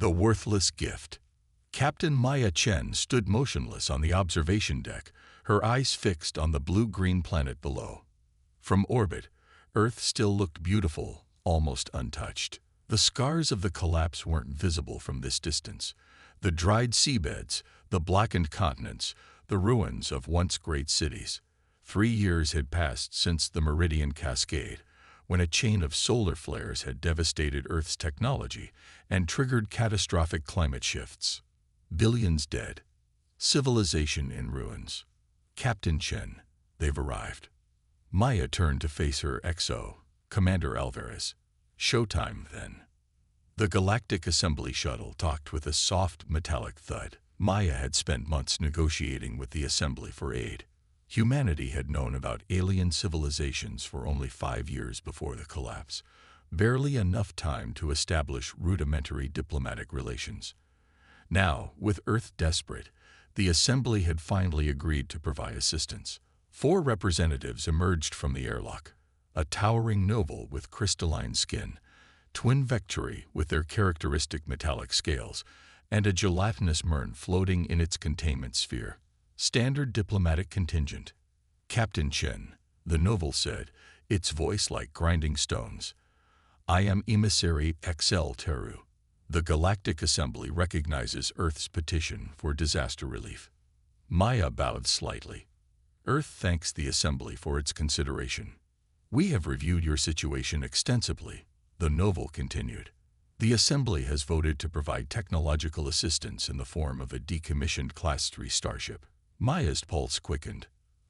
The worthless gift. Captain Maya Chen stood motionless on the observation deck, her eyes fixed on the blue-green planet below. From orbit, Earth still looked beautiful, almost untouched. The scars of the collapse weren't visible from this distance. The dried seabeds, the blackened continents, the ruins of once great cities. 3 years had passed since the Meridian Cascade, when a chain of solar flares had devastated Earth's technology and triggered catastrophic climate shifts. Billions dead. Civilization in ruins. Captain Chen, they've arrived. Maya turned to face her XO, Commander Alvarez. Showtime, then. The Galactic Assembly shuttle docked with a soft, metallic thud. Maya had spent months negotiating with the Assembly for aid. Humanity had known about alien civilizations for only 5 years before the collapse, barely enough time to establish rudimentary diplomatic relations. Now, with Earth desperate, the Assembly had finally agreed to provide assistance. 4 representatives emerged from the airlock: a towering novel with crystalline skin, twin Vecturi with their characteristic metallic scales, and a gelatinous Mern floating in its containment sphere. Standard diplomatic contingent. Captain Chen, the novel said, its voice like grinding stones. I am Emissary XL Teru. The Galactic Assembly recognizes Earth's petition for disaster relief. Maya bowed slightly. Earth thanks the Assembly for its consideration. We have reviewed your situation extensively, the novel continued. The Assembly has voted to provide technological assistance in the form of a decommissioned Class 3 starship. Maya's pulse quickened.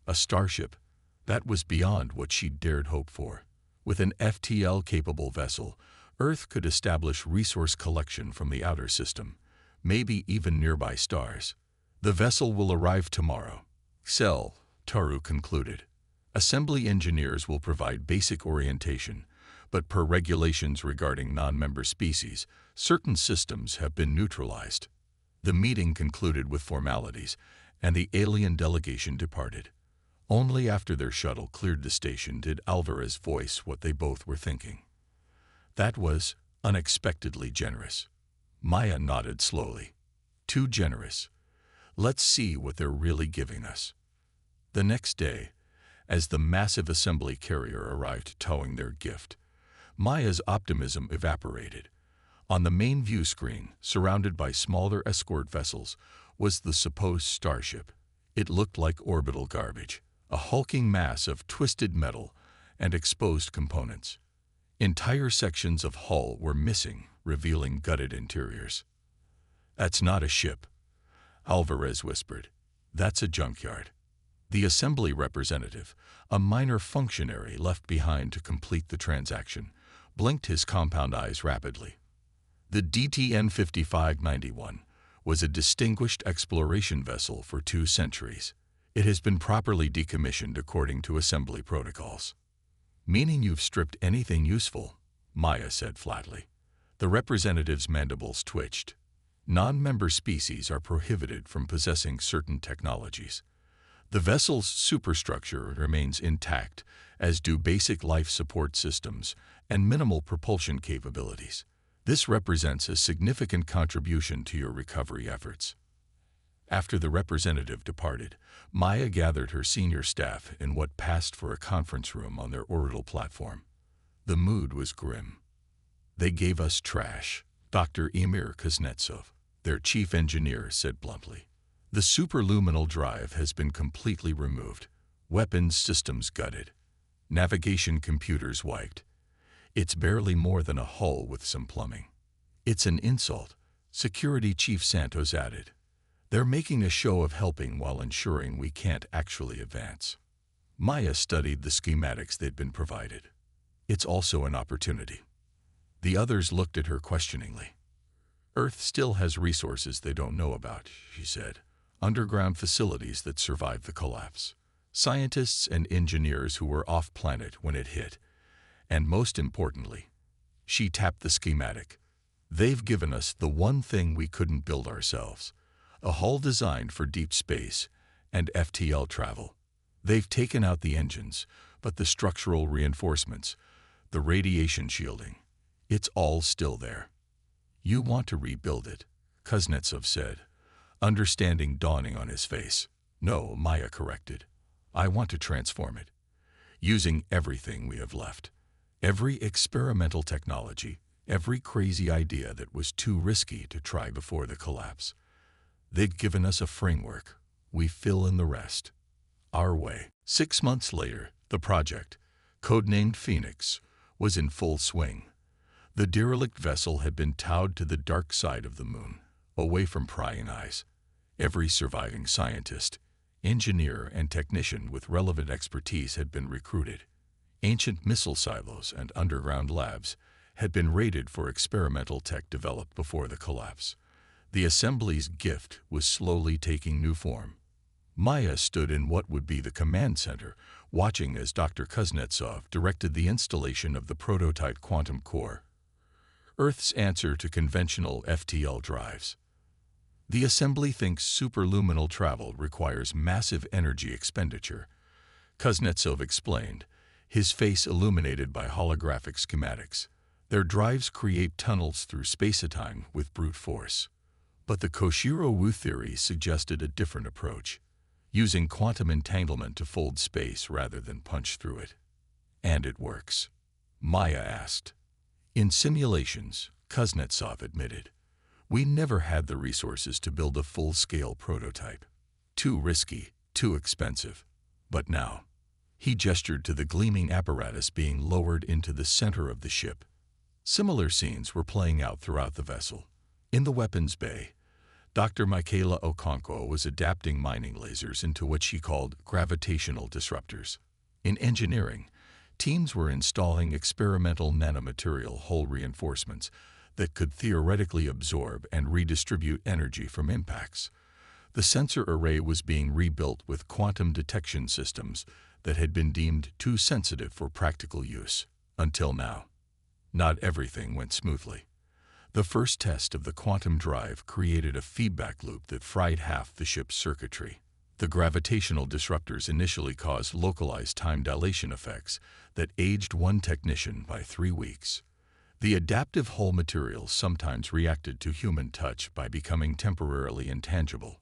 A starship? That was beyond what she'd dared hope for. With an FTL-capable vessel, Earth could establish resource collection from the outer system, maybe even nearby stars. The vessel will arrive tomorrow. XL, Taru concluded. Assembly engineers will provide basic orientation, but per regulations regarding non-member species, certain systems have been neutralized. The meeting concluded with formalities, and the alien delegation departed. Only after their shuttle cleared the station did Alvarez voice what they both were thinking. That was unexpectedly generous. Maya nodded slowly. Too generous. Let's see what they're really giving us. The next day, as the massive assembly carrier arrived towing their gift, Maya's optimism evaporated. On the main view screen, surrounded by smaller escort vessels, was the supposed starship. It looked like orbital garbage, a hulking mass of twisted metal and exposed components. Entire sections of hull were missing, revealing gutted interiors. That's not a ship, Alvarez whispered. That's a junkyard. The Assembly representative, a minor functionary left behind to complete the transaction, blinked his compound eyes rapidly. The DTN 5591 was a distinguished exploration vessel for 2 centuries. It has been properly decommissioned according to Assembly protocols. Meaning you've stripped anything useful, Maya said flatly. The representative's mandibles twitched. Non-member species are prohibited from possessing certain technologies. The vessel's superstructure remains intact, as do basic life support systems and minimal propulsion capabilities. This represents a significant contribution to your recovery efforts. After the representative departed, Maya gathered her senior staff in what passed for a conference room on their orbital platform. The mood was grim. They gave us trash, Dr. Emir Kuznetsov, their chief engineer, said bluntly. The superluminal drive has been completely removed, weapons systems gutted, navigation computers wiped. It's barely more than a hull with some plumbing. It's an insult, Security Chief Santos added. They're making a show of helping while ensuring we can't actually advance. Maya studied the schematics they'd been provided. It's also an opportunity. The others looked at her questioningly. Earth still has resources they don't know about, she said. Underground facilities that survived the collapse. Scientists and engineers who were off-planet when it hit. And most importantly, she tapped the schematic. They've given us the one thing we couldn't build ourselves. A hull designed for deep space and FTL travel. They've taken out the engines, but the structural reinforcements, the radiation shielding, it's all still there. You want to rebuild it, Kuznetsov said, understanding dawning on his face. No, Maya corrected. I want to transform it, using everything we have left. Every experimental technology, every crazy idea that was too risky to try before the collapse. They'd given us a framework. We fill in the rest. Our way. 6 months later, the project, codenamed Phoenix, was in full swing. The derelict vessel had been towed to the dark side of the moon, away from prying eyes. Every surviving scientist, engineer, and technician with relevant expertise had been recruited. Ancient missile silos and underground labs had been raided for experimental tech developed before the collapse. The assembly's gift was slowly taking new form. Maya stood in what would be the command center, watching as Dr. Kuznetsov directed the installation of the prototype quantum core, Earth's answer to conventional FTL drives. The assembly thinks superluminal travel requires massive energy expenditure, Kuznetsov explained, his face illuminated by holographic schematics. Their drives create tunnels through space-time with brute force. But the Koshiro-Wu theory suggested a different approach, using quantum entanglement to fold space rather than punch through it. And it works, Maya asked. In simulations, Kuznetsov admitted, we never had the resources to build a full-scale prototype. Too risky, too expensive. But now, he gestured to the gleaming apparatus being lowered into the center of the ship. Similar scenes were playing out throughout the vessel. In the weapons bay, Dr. Michaela Okonkwo was adapting mining lasers into what she called gravitational disruptors. In engineering, teams were installing experimental nanomaterial hull reinforcements that could theoretically absorb and redistribute energy from impacts. The sensor array was being rebuilt with quantum detection systems that had been deemed too sensitive for practical use. Until now, not everything went smoothly. The first test of the quantum drive created a feedback loop that fried half the ship's circuitry. The gravitational disruptors initially caused localized time dilation effects that aged one technician by 3 weeks. The adaptive hull materials sometimes reacted to human touch by becoming temporarily intangible.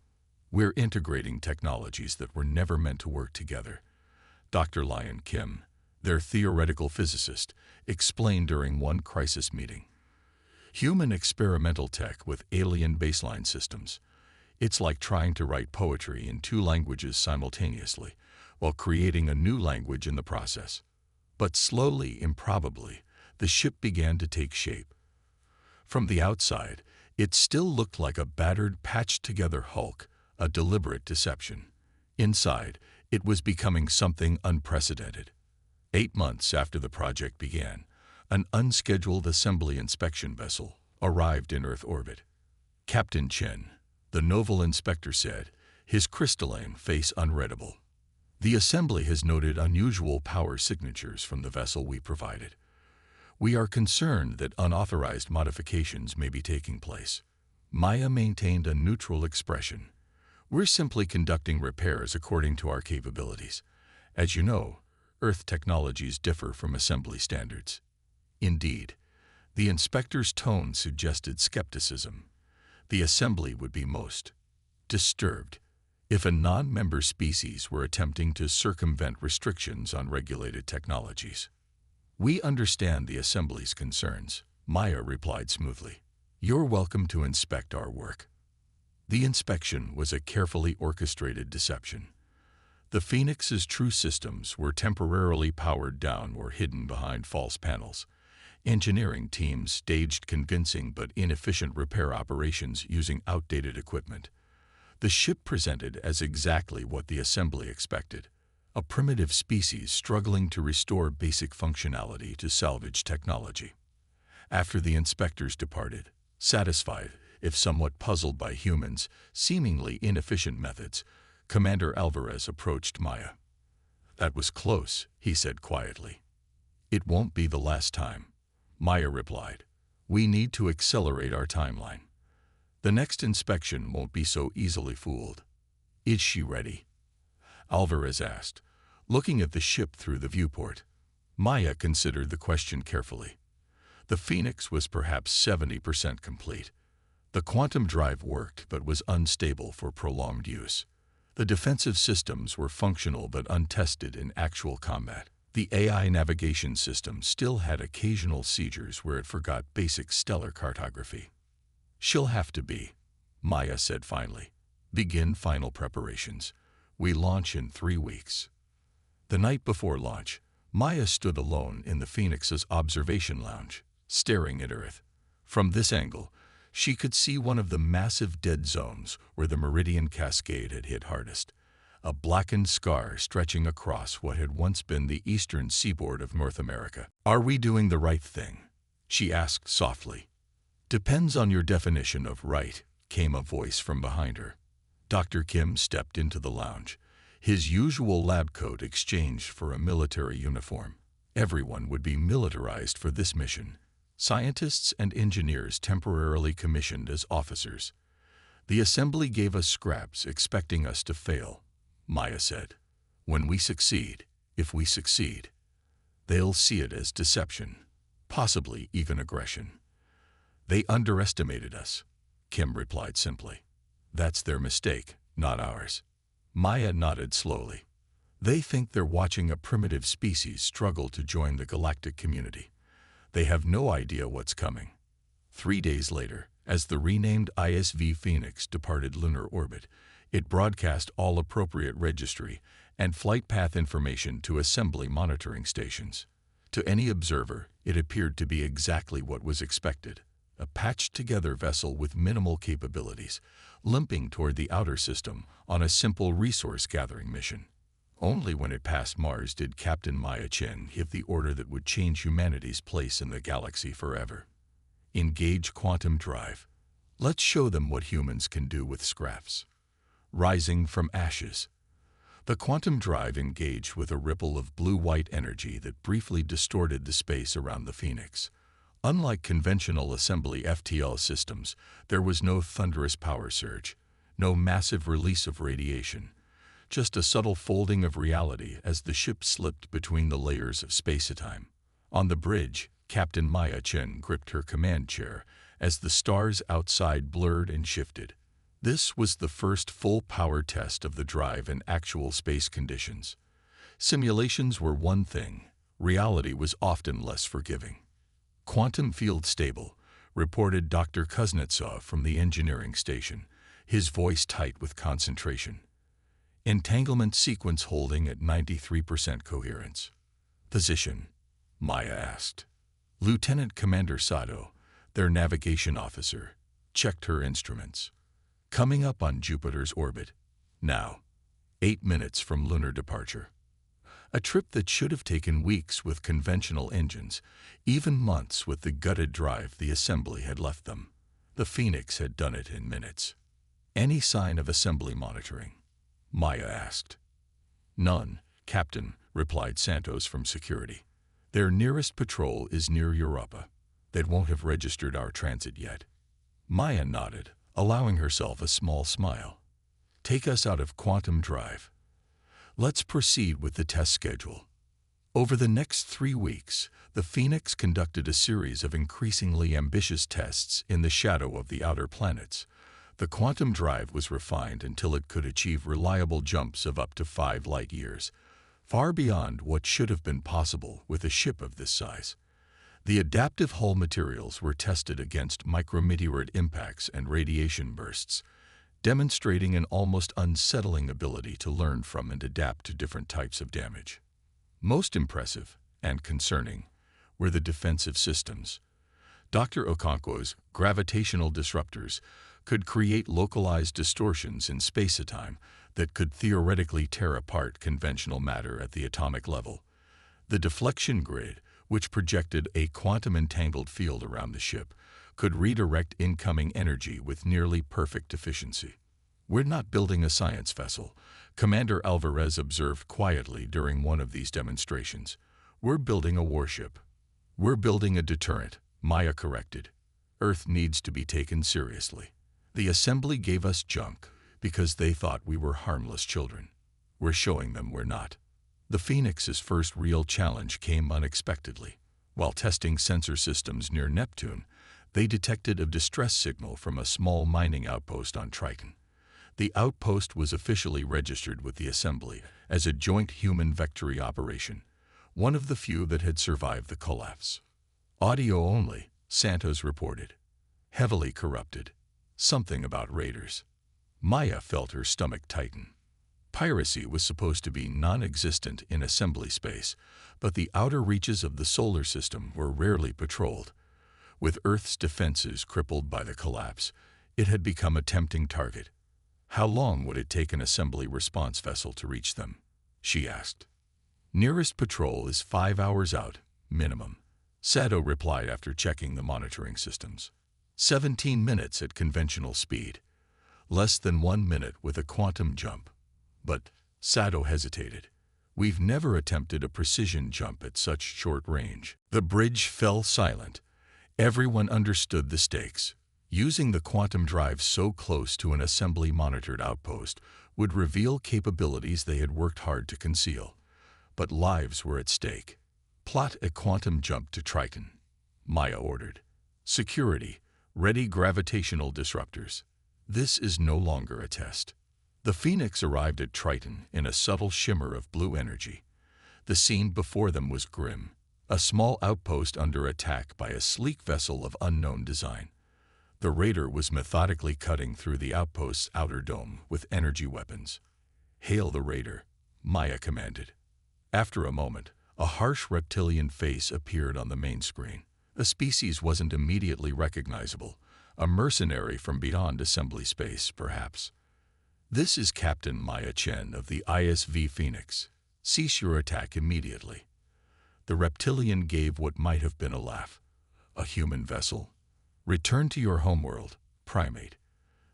We're integrating technologies that were never meant to work together, Dr. Lion Kim, their theoretical physicist, explained during one crisis meeting. Human experimental tech with alien baseline systems. It's like trying to write poetry in 2 languages simultaneously, while creating a new language in the process. But slowly, improbably, the ship began to take shape. From the outside, it still looked like a battered, patched-together hulk, a deliberate deception. Inside, it was becoming something unprecedented. 8 months after the project began, an unscheduled assembly inspection vessel arrived in Earth orbit. Captain Chen, the naval inspector, said, his crystalline face unreadable. The assembly has noted unusual power signatures from the vessel we provided. We are concerned that unauthorized modifications may be taking place. Maya maintained a neutral expression. We're simply conducting repairs according to our capabilities. As you know, Earth technologies differ from assembly standards. Indeed, the inspector's tone suggested skepticism. The assembly would be most disturbed if a non-member species were attempting to circumvent restrictions on regulated technologies. We understand the assembly's concerns, Maya replied smoothly. You're welcome to inspect our work. The inspection was a carefully orchestrated deception. The Phoenix's true systems were temporarily powered down or hidden behind false panels. Engineering teams staged convincing but inefficient repair operations using outdated equipment. The ship presented as exactly what the assembly expected, a primitive species struggling to restore basic functionality to salvage technology. After the inspectors departed, satisfied, if somewhat puzzled by humans' seemingly inefficient methods, Commander Alvarez approached Maya. That was close, he said quietly. It won't be the last time, Maya replied. We need to accelerate our timeline. The next inspection won't be so easily fooled. Is she ready? Alvarez asked, looking at the ship through the viewport. Maya considered the question carefully. The Phoenix was perhaps 70% complete. The quantum drive worked but was unstable for prolonged use. The defensive systems were functional but untested in actual combat. The AI navigation system still had occasional seizures where it forgot basic stellar cartography. "She'll have to be," Maya said finally. "Begin final preparations. We launch in 3 weeks." The night before launch, Maya stood alone in the Phoenix's observation lounge, staring at Earth. From this angle, she could see one of the massive dead zones where the Meridian Cascade had hit hardest, a blackened scar stretching across what had once been the eastern seaboard of North America. "Are we doing the right thing?" she asked softly. "Depends on your definition of right," came a voice from behind her. Dr. Kim stepped into the lounge, his usual lab coat exchanged for a military uniform. Everyone would be militarized for this mission. Scientists and engineers temporarily commissioned as officers. "The assembly gave us scraps expecting us to fail," Maya said. "When we succeed, if we succeed, they'll see it as deception, possibly even aggression." "They underestimated us," Kim replied simply. "That's their mistake, not ours." Maya nodded slowly. "They think they're watching a primitive species struggle to join the galactic community. They have no idea what's coming." 3 days later, as the renamed ISV Phoenix departed lunar orbit, it broadcast all appropriate registry and flight path information to assembly monitoring stations. To any observer, it appeared to be exactly what was expected: a patched-together vessel with minimal capabilities, limping toward the outer system on a simple resource-gathering mission. Only when it passed Mars did Captain Maya Chen give the order that would change humanity's place in the galaxy forever. "Engage quantum drive. Let's show them what humans can do with scraps." Rising from ashes. The quantum drive engaged with a ripple of blue-white energy that briefly distorted the space around the Phoenix. Unlike conventional assembly FTL systems, there was no thunderous power surge, no massive release of radiation, just a subtle folding of reality as the ship slipped between the layers of space-time. On the bridge, Captain Maya Chen gripped her command chair as the stars outside blurred and shifted. This was the first full power test of the drive in actual space conditions. Simulations were one thing, reality was often less forgiving. "Quantum field stable," reported Dr. Kuznetsov from the engineering station, his voice tight with concentration. "Entanglement sequence holding at 93% coherence." "Position?" Maya asked. Lieutenant Commander Sato, their navigation officer, checked her instruments. "Coming up on Jupiter's orbit. Now, 8 minutes from lunar departure." A trip that should have taken weeks with conventional engines, even months with the gutted drive the assembly had left them. The Phoenix had done it in minutes. "Any sign of assembly monitoring?" Maya asked. "None, Captain," replied Santos from security. "Their nearest patrol is near Europa. They won't have registered our transit yet." Maya nodded, allowing herself a small smile. "Take us out of quantum drive. Let's proceed with the test schedule." Over the next 3 weeks, the Phoenix conducted a series of increasingly ambitious tests in the shadow of the outer planets. The quantum drive was refined until it could achieve reliable jumps of up to 5 light-years, far beyond what should have been possible with a ship of this size. The adaptive hull materials were tested against micrometeorite impacts and radiation bursts, demonstrating an almost unsettling ability to learn from and adapt to different types of damage. Most impressive, and concerning, were the defensive systems. Dr. Okonkwo's gravitational disruptors could create localized distortions in space-time that could theoretically tear apart conventional matter at the atomic level. The deflection grid, which projected a quantum-entangled field around the ship, could redirect incoming energy with nearly perfect efficiency. "We're not building a science vessel," Commander Alvarez observed quietly during one of these demonstrations. "We're building a warship." "We're building a deterrent," Maya corrected. "Earth needs to be taken seriously. The assembly gave us junk because they thought we were harmless children. We're showing them we're not." The Phoenix's first real challenge came unexpectedly. While testing sensor systems near Neptune, they detected a distress signal from a small mining outpost on Triton. The outpost was officially registered with the Assembly as a joint human vectory operation, one of the few that had survived the collapse. Audio only, Santos reported. Heavily corrupted. Something about raiders. Maya felt her stomach tighten. Piracy was supposed to be non-existent in assembly space, but the outer reaches of the solar system were rarely patrolled. With Earth's defenses crippled by the collapse, it had become a tempting target. How long would it take an assembly response vessel to reach them? She asked. Nearest patrol is 5 hours out, minimum. Sato replied after checking the monitoring systems. 17 minutes at conventional speed. Less than 1 minute with a quantum jump. But, Sato hesitated. We've never attempted a precision jump at such short range. The bridge fell silent. Everyone understood the stakes. Using the quantum drive so close to an assembly-monitored outpost would reveal capabilities they had worked hard to conceal. But lives were at stake. Plot a quantum jump to Triton, Maya ordered. Security, ready gravitational disruptors. This is no longer a test. The Phoenix arrived at Triton in a subtle shimmer of blue energy. The scene before them was grim, a small outpost under attack by a sleek vessel of unknown design. The raider was methodically cutting through the outpost's outer dome with energy weapons. Hail the raider, Maya commanded. After a moment, a harsh reptilian face appeared on the main screen. A species wasn't immediately recognizable, a mercenary from beyond assembly space, perhaps. This is Captain Maya Chen of the ISV Phoenix. Cease your attack immediately. The reptilian gave what might have been a laugh. A human vessel? Return to your homeworld, primate.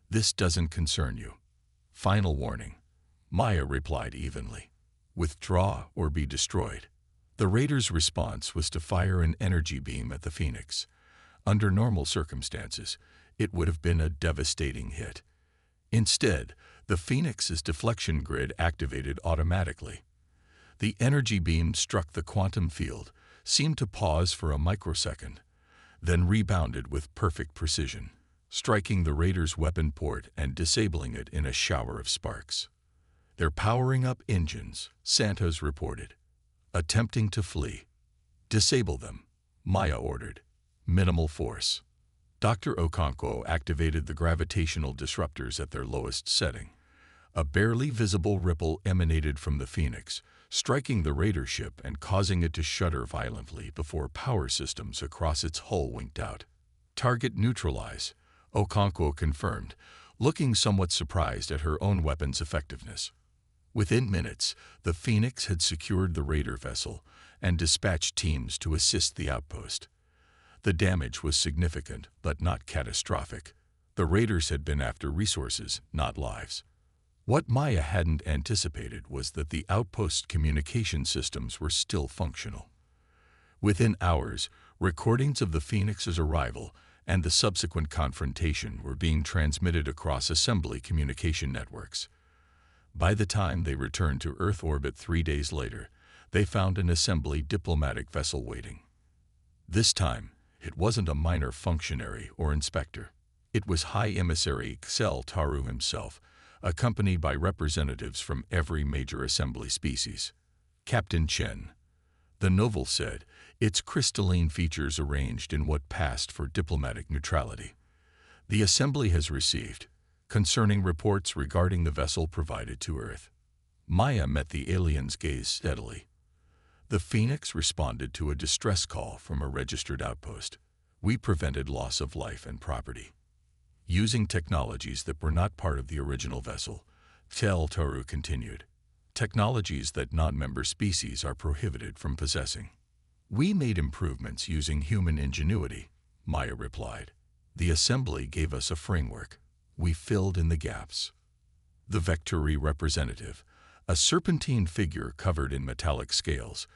This doesn't concern you. Final warning. Maya replied evenly. Withdraw or be destroyed. The raider's response was to fire an energy beam at the Phoenix. Under normal circumstances, it would have been a devastating hit. Instead, the Phoenix's deflection grid activated automatically. The energy beam struck the quantum field, seemed to pause for a microsecond, then rebounded with perfect precision, striking the raider's weapon port and disabling it in a shower of sparks. They're powering up engines, Santos reported. Attempting to flee. Disable them, Maya ordered. Minimal force. Dr. Okonkwo activated the gravitational disruptors at their lowest setting. A barely visible ripple emanated from the Phoenix, striking the raider ship and causing it to shudder violently before power systems across its hull winked out. Target neutralize, Okonkwo confirmed, looking somewhat surprised at her own weapon's effectiveness. Within minutes, the Phoenix had secured the raider vessel and dispatched teams to assist the outpost. The damage was significant, but not catastrophic. The raiders had been after resources, not lives. What Maya hadn't anticipated was that the outpost's communication systems were still functional. Within hours, recordings of the Phoenix's arrival and the subsequent confrontation were being transmitted across assembly communication networks. By the time they returned to Earth orbit 3 days later, they found an assembly diplomatic vessel waiting. This time, it wasn't a minor functionary or inspector. It was High Emissary Xel Taru himself, accompanied by representatives from every major assembly species. Captain Chen. The novel said, its crystalline features arranged in what passed for diplomatic neutrality. The assembly has received concerning reports regarding the vessel provided to Earth. Maya met the alien's gaze steadily. The Phoenix responded to a distress call from a registered outpost. We prevented loss of life and property. Using technologies that were not part of the original vessel, Xel Taru continued. Technologies that non-member species are prohibited from possessing. We made improvements using human ingenuity, Maya replied. The assembly gave us a framework. We filled in the gaps. The Vectory representative, a serpentine figure covered in metallic scales,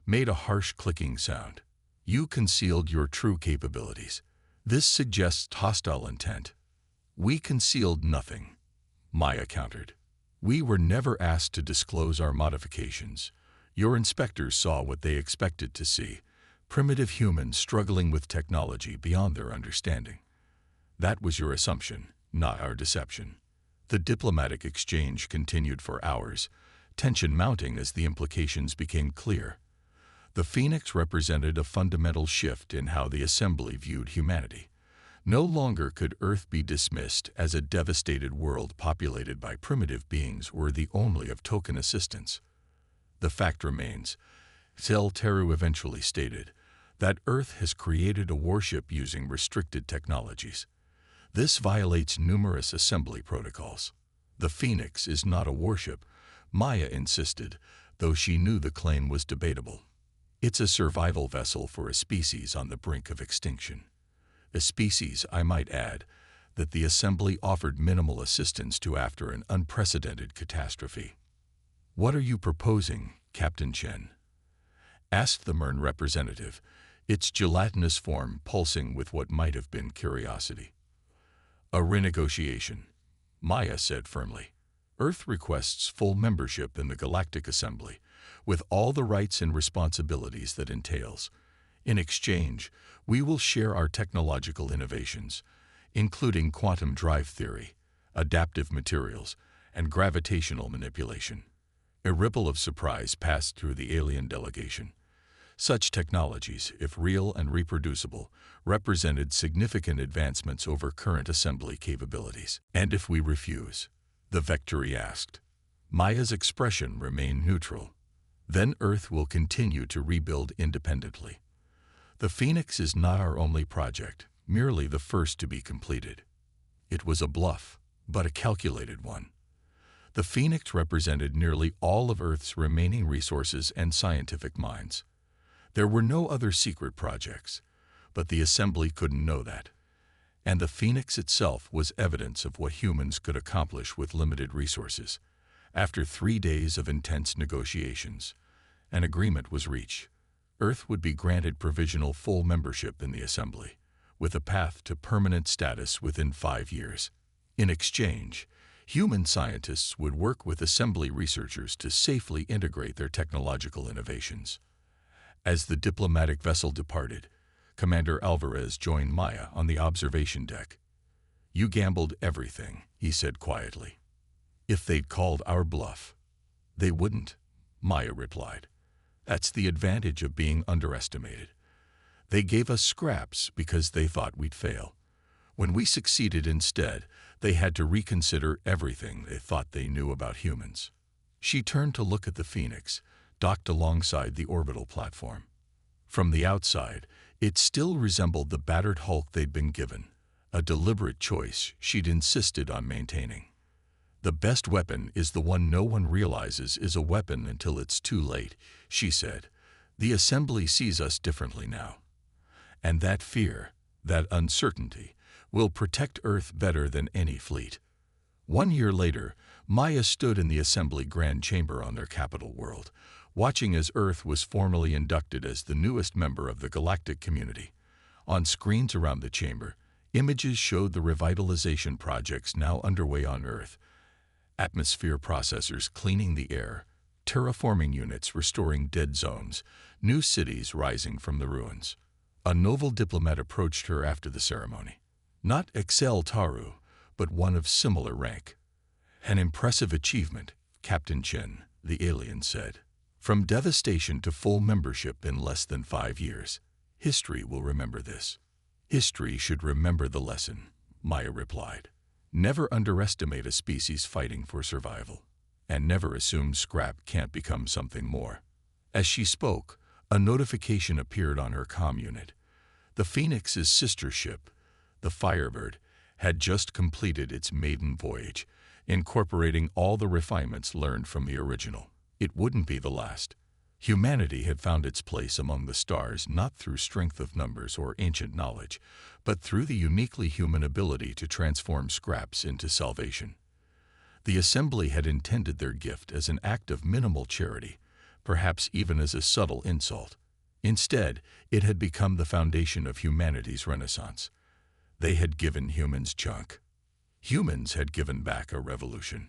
made a harsh clicking sound. You concealed your true capabilities. This suggests hostile intent. We concealed nothing, Maya countered. We were never asked to disclose our modifications. Your inspectors saw what they expected to see. Primitive humans struggling with technology beyond their understanding. That was your assumption, not our deception. The diplomatic exchange continued for hours, tension mounting as the implications became clear. The Phoenix represented a fundamental shift in how the Assembly viewed humanity. No longer could Earth be dismissed as a devastated world populated by primitive beings worthy only of token assistance. The fact remains, Tel Teru eventually stated, that Earth has created a warship using restricted technologies. This violates numerous assembly protocols. The Phoenix is not a warship, Maya insisted, though she knew the claim was debatable. It's a survival vessel for a species on the brink of extinction. A species, I might add, that the Assembly offered minimal assistance to after an unprecedented catastrophe. "What are you proposing, Captain Chen?" asked the MERN representative, its gelatinous form pulsing with what might have been curiosity. "A renegotiation," Maya said firmly. "Earth requests full membership in the Galactic Assembly, with all the rights and responsibilities that entails. In exchange, we will share our technological innovations, including quantum drive theory, adaptive materials, and gravitational manipulation." A ripple of surprise passed through the alien delegation. Such technologies, if real and reproducible, represented significant advancements over current assembly capabilities. "And if we refuse?" the Vecturi asked. Maya's expression remained neutral. "Then Earth will continue to rebuild independently. The Phoenix is not our only project, merely the first to be completed." It was a bluff, but a calculated one. The Phoenix represented nearly all of Earth's remaining resources and scientific minds. There were no other secret projects, but the Assembly couldn't know that. And the Phoenix itself was evidence of what humans could accomplish with limited resources. After 3 days of intense negotiations, an agreement was reached. Earth would be granted provisional full membership in the Assembly, with a path to permanent status within 5 years. In exchange, human scientists would work with Assembly researchers to safely integrate their technological innovations. As the diplomatic vessel departed, Commander Alvarez joined Maya on the observation deck. "You gambled everything," he said quietly. "If they'd called our bluff." "They wouldn't," Maya replied. "That's the advantage of being underestimated. They gave us scraps because they thought we'd fail. When we succeeded instead, they had to reconsider everything they thought they knew about humans." She turned to look at the Phoenix, docked alongside the orbital platform. From the outside, it still resembled the battered hulk they'd been given, a deliberate choice she'd insisted on maintaining. "The best weapon is the one no one realizes is a weapon until it's too late," she said. "The Assembly sees us differently now. And that fear, that uncertainty, will protect Earth better than any fleet." 1 year later, Maya stood in the Assembly Grand Chamber on their capital world, watching as Earth was formally inducted as the newest member of the galactic community. On screens around the chamber, images showed the revitalization projects now underway on Earth. Atmosphere processors cleaning the air, terraforming units restoring dead zones, new cities rising from the ruins. A novel diplomat approached her after the ceremony. Not Excel Taru, but one of similar rank. "An impressive achievement, Captain Chen," the alien said. "From devastation to full membership in less than 5 years. History will remember this." "History should remember the lesson," Maya replied. "Never underestimate a species fighting for survival, and never assume scrap can't become something more." As she spoke, a notification appeared on her comm unit. The Phoenix's sister ship, the Firebird, had just completed its maiden voyage, incorporating all the refinements learned from the original. It wouldn't be the last. Humanity had found its place among the stars not through strength of numbers or ancient knowledge, but through the uniquely human ability to transform scraps into salvation. The Assembly had intended their gift as an act of minimal charity, perhaps even as a subtle insult. Instead, it had become the foundation of humanity's renaissance. They had given humans junk. Humans had given back a revolution.